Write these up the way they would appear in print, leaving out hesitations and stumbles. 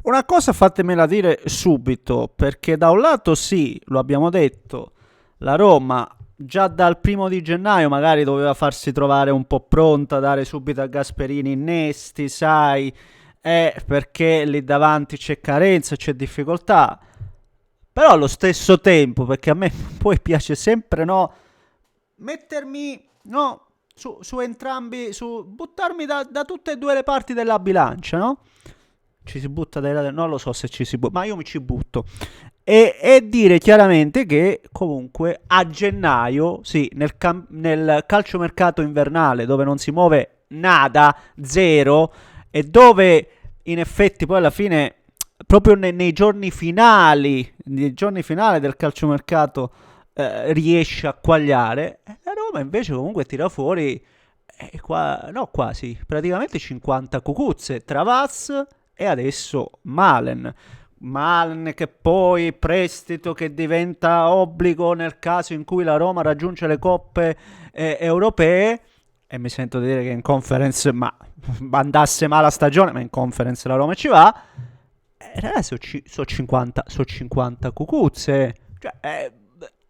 Una cosa fatemela dire subito, perché da un lato sì, lo abbiamo detto, la Roma già dal 1° di gennaio magari doveva farsi trovare un po' pronta, dare subito a Gasperini innesti, sai, perché lì davanti c'è carenza, c'è difficoltà. Però allo stesso tempo, perché a me poi piace sempre, no, mettermi, no, su entrambi, buttarmi da tutte e due le parti della bilancia, no? Ci si butta dai lati, non lo so se ci si butta, ma io mi ci butto. E dire chiaramente che comunque a gennaio, sì, nel calciomercato invernale dove non si muove nada, zero, e dove in effetti poi alla fine, proprio nei giorni finali del calciomercato, riesce a quagliare, la Roma invece comunque tira fuori, no quasi, praticamente 50 cucuzze, Travas e adesso Malen. Malen che poi prestito che diventa obbligo nel caso in cui la Roma raggiunge le coppe europee, e mi sento dire che in conference, ma andasse male la stagione, ma in conference la Roma ci va. Ragazzi, sono 50, 50 cucuzze. Cioè,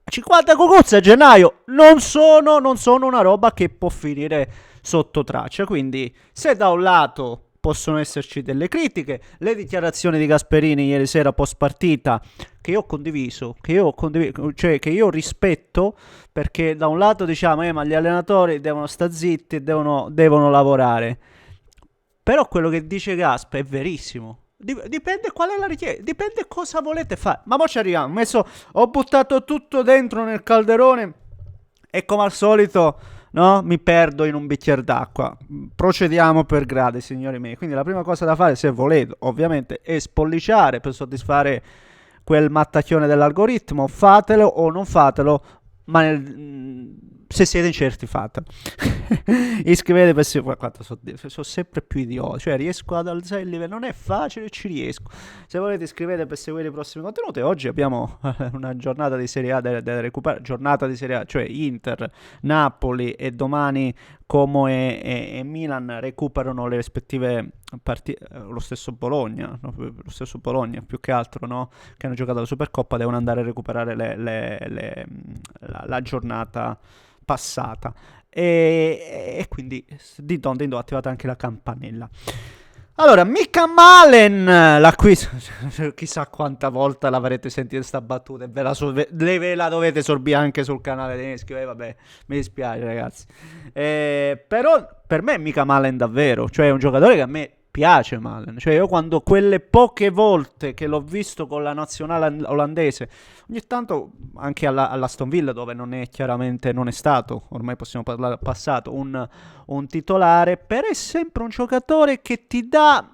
50 cucuzze a gennaio non sono una roba che può finire sotto traccia. Quindi, se da un lato possono esserci delle critiche, le dichiarazioni di Gasperini ieri sera post partita, che io ho condiviso, cioè che io rispetto, perché da un lato diciamo, ma gli allenatori devono stare zitti, devono lavorare. Però quello che dice Gasp è verissimo. Dipende qual è la richiesta, dipende cosa volete fare. Ma mo ci arriviamo. Ho buttato tutto dentro nel calderone e come al solito, no? Mi perdo in un bicchiere d'acqua. Procediamo per gradi, signori miei. Quindi la prima cosa da fare, se volete, ovviamente, è spolliciare per soddisfare quel mattacchione dell'algoritmo. Fatelo o non fatelo, ma se siete incerti fatelo. Iscrivetevi per quanto so sempre più idiota, cioè riesco ad alzare il livello, non è facile, ci riesco. Se volete iscrivetevi per seguire i prossimi contenuti. Oggi abbiamo una giornata di Serie A da recuperare, giornata di Serie A, cioè Inter, Napoli, e domani Como e Milan recuperano le rispettive partite. Lo stesso Bologna, no? Lo stesso Bologna più che altro, no? Che hanno giocato la Supercoppa, devono andare a recuperare la giornata passata. E quindi di donde ho attivato anche la campanella. Allora, Mika Malen, l'acquisto, chissà quanta volta l'avrete sentita sta battuta, e ve la dovete sorbire anche sul canale dei Neschi, vabbè, mi dispiace ragazzi. Però per me Mika Malen davvero, cioè è un giocatore che a me piace Malen, cioè io quando quelle poche volte che l'ho visto con la nazionale olandese, ogni tanto anche all'Aston Villa dove non è chiaramente, non è stato, ormai possiamo parlare passato, un titolare, però è sempre un giocatore che ti dà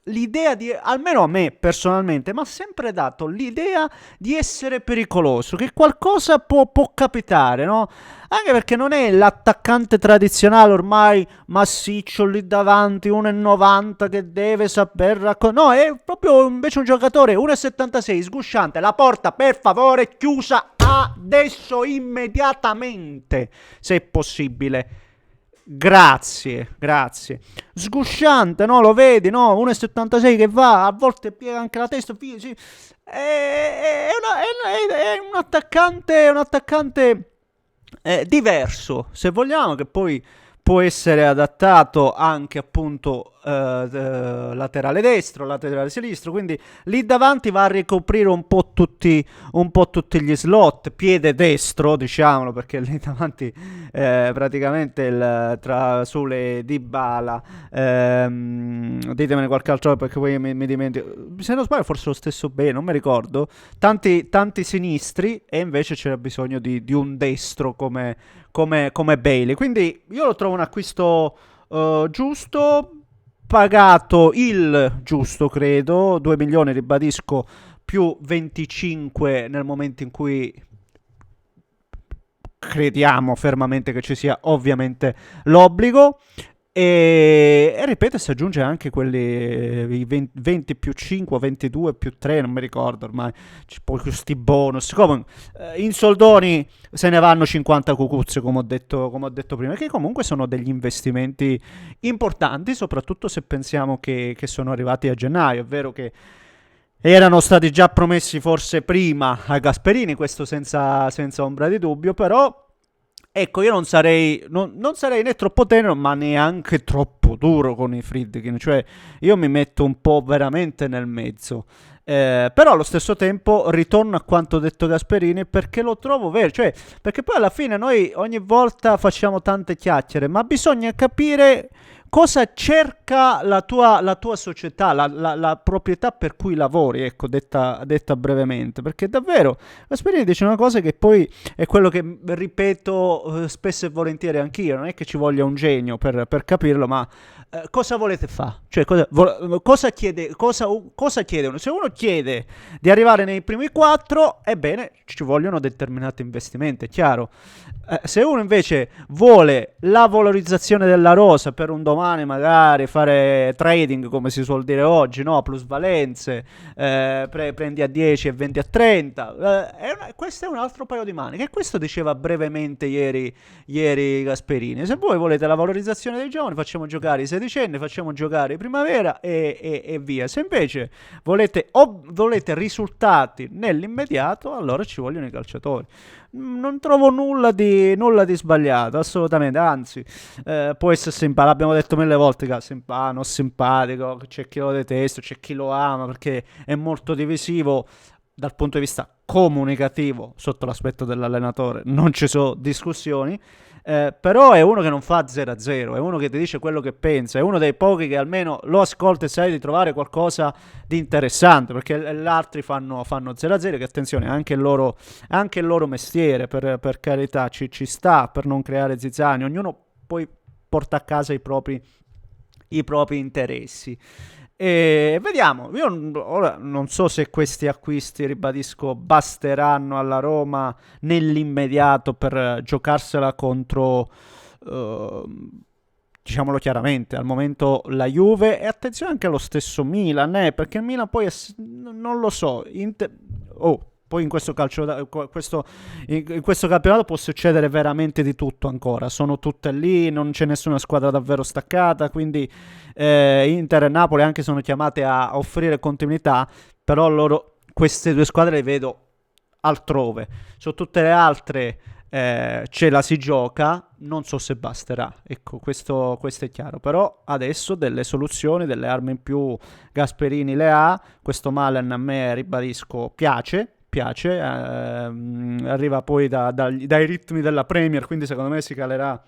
l'idea di, almeno a me personalmente, mi ha sempre dato l'idea di essere pericoloso, che qualcosa può capitare, no? Anche perché non è l'attaccante tradizionale ormai massiccio lì davanti, 1,90 che deve saper raccontare. No, è proprio invece un giocatore 1,76, sgusciante. La porta, per favore, chiusa adesso, immediatamente, se è possibile. Grazie, grazie. Sgusciante, no? Lo vedi, no? 1,76 che va, a volte piega anche la testa. Sì. È un attaccante diverso, se vogliamo, che poi può essere adattato anche appunto laterale destro, laterale sinistro, quindi lì davanti va a ricoprire un po' tutti gli slot, piede destro diciamolo, perché lì davanti praticamente tra Sule, Dybala, ditemene qualche altro perché poi mi dimentico, se non sbaglio forse lo stesso bene, non mi ricordo, tanti sinistri, e invece c'era bisogno di un destro come Bailey. Quindi io lo trovo un acquisto giusto, pagato il giusto, credo, 2 milioni, ribadisco, più 25 nel momento in cui crediamo fermamente che ci sia ovviamente l'obbligo. E ripeto, si aggiunge anche quelli i 20 più 5, 22 più 3, non mi ricordo ormai. Poi questi bonus. Come, in soldoni se ne vanno 50 cucuzze, come ho detto prima, che comunque sono degli investimenti importanti, soprattutto se pensiamo che sono arrivati a gennaio. È vero che erano stati già promessi forse prima a Gasperini, questo senza ombra di dubbio, però ecco, io non sarei né troppo tenero, ma neanche troppo duro con i Friedkin, cioè io mi metto un po' veramente nel mezzo. Però allo stesso tempo ritorno a quanto detto Gasperini perché lo trovo vero, cioè perché poi alla fine noi ogni volta facciamo tante chiacchiere, ma bisogna capire cosa cerca la tua società, la proprietà per cui lavori, ecco, detta brevemente, perché davvero Gasperini dice una cosa che poi è quello che ripeto spesso e volentieri anch'io, non è che ci voglia un genio per capirlo, ma cosa volete fare? Cioè, cosa chiede uno? Se uno chiede di arrivare nei primi quattro, ebbene, ci vogliono determinati investimenti, è chiaro. Se uno invece vuole la valorizzazione della rosa per un domani magari fare trading come si suol dire oggi, no? Plusvalenze, prendi a 10 e vendi a 30, questo è un altro paio di maniche e questo diceva brevemente ieri Gasperini. Se voi volete la valorizzazione dei giovani facciamo giocare i sedicenni, facciamo giocare i primavera e via. Se invece volete risultati nell'immediato, allora ci vogliono i calciatori. Non trovo nulla di sbagliato, assolutamente. Anzi, può essere simpatico. L'abbiamo detto mille volte che non simpatico. C'è chi lo detesta, c'è chi lo ama perché è molto divisivo dal punto di vista comunicativo sotto l'aspetto dell'allenatore. Non ci sono discussioni. Però è uno che non fa 0-0, è uno che ti dice quello che pensa, è uno dei pochi che almeno lo ascolta e sai di trovare qualcosa di interessante, perché gli altri fanno 0-0, che attenzione, anche il loro mestiere, per carità, ci sta per non creare zizzani, ognuno poi porta a casa i propri interessi. E vediamo, io ora non so se questi acquisti, ribadisco, basteranno alla Roma nell'immediato per giocarsela contro, eh, diciamolo chiaramente, al momento la Juve e attenzione anche allo stesso Milan, perché il Milan poi non lo so, poi in questo in questo campionato può succedere veramente di tutto ancora. Sono tutte lì, non c'è nessuna squadra davvero staccata. Quindi Inter e Napoli anche sono chiamate a offrire continuità. Però queste due squadre le vedo altrove. Su tutte le altre ce la si gioca. Non so se basterà. Ecco, questo è chiaro. Però adesso delle soluzioni, delle armi in più Gasperini le ha. Questo Malen a me, ribadisco, piace, arriva poi dai ritmi della Premier, quindi secondo me si calerà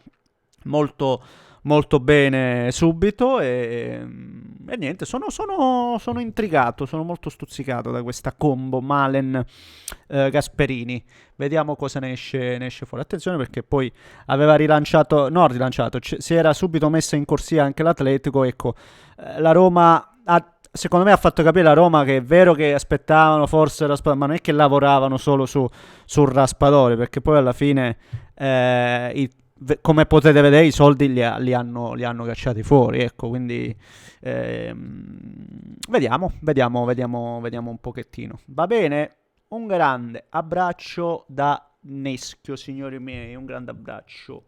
molto, molto bene subito e niente, sono intrigato, sono molto stuzzicato da questa combo Malen-Gasperini. Vediamo cosa ne esce fuori. Attenzione perché poi aveva rilanciato, no rilanciato, si era subito messa in corsia anche l'Atletico, ecco, la Roma secondo me ha fatto capire la Roma che è vero che aspettavano forse Raspadori, ma non è che lavoravano solo sul Raspadori, perché poi alla fine, come potete vedere, i soldi li hanno cacciati fuori. Ecco, quindi vediamo un pochettino. Va bene, un grande abbraccio da Neschio, signori miei, un grande abbraccio.